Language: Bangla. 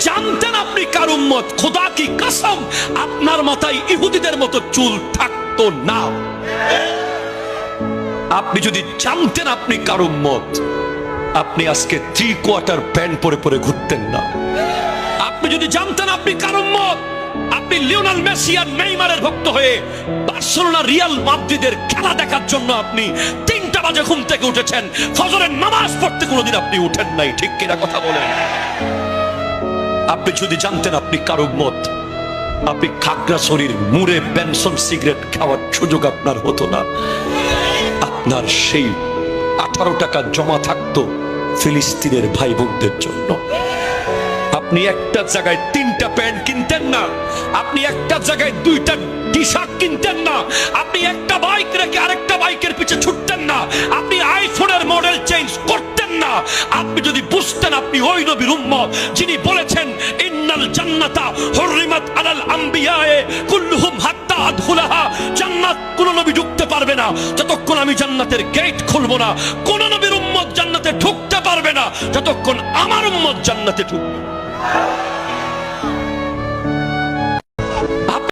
জানতেন আপনি কার উম্মত, খোদা কি কসম আপনার মাথায় ইহুদিদের মতো চুল থাকতো না। আপনি যদি জানতেন আপনি কার উম্মত, আপনি আজকে 3/4 প্যান্ট পরে পরে ঘুরতেন না। আপনি যদি জানতেন আপনি কার উম্মত, আপনি লিওনেল মেসি আর নেইমারের ভক্ত হয়ে বার্সেলোনা রিয়াল মাদ্রিদের খেলা দেখার জন্য আপনি 3টা বাজে ঘুম থেকে উঠেছেন, ফজরের নামাজ পড়তে কোনোদিন আপনি উঠেন নাই, ঠিক কিনা কথা বলেন? আপনি যদি জানতেন আপনি কার উম্মত, আপনি খাগড়াছড়ির মুড়ে বেনসন সিগারেট খাওয়ার সুযোগ আপনার হতো না। আপনার সেই 18 টাকা জমা থাকতো ফিলিস্তিনের ভাই বোনদের জন্য। আপনি একটা জায়গায় 3টা প্যান্ট কিনতেন না, আপনি একটা জায়গায় 2টা টি শার্ট কিনতেন না, আপনি একটা বাইক রেখে আরেকটা বাইকের পিছে ছুটতেন না, আপনি আইফোনের মডেল চেঞ্জ করতেন না। আপনি যদি বুঝতেন আপনি ওই নবীর উম্মত যিনি বলেছেন ইন্নাল জান্নাতা হুররিমাত আলাল আমবিয়ায়ে কুল্লুহুম হাত্তা আদখুলাহা, জান্নাত কোন নবী ঢুকতে পারবে না যতক্ষণ আমি জান্নাতের গেট খুলবো না, কোন নবীর উম্মত জান্নাতে ঢুকতে পারবে না যতক্ষণ আমার উম্মত জান্নাতে ঢুকবে।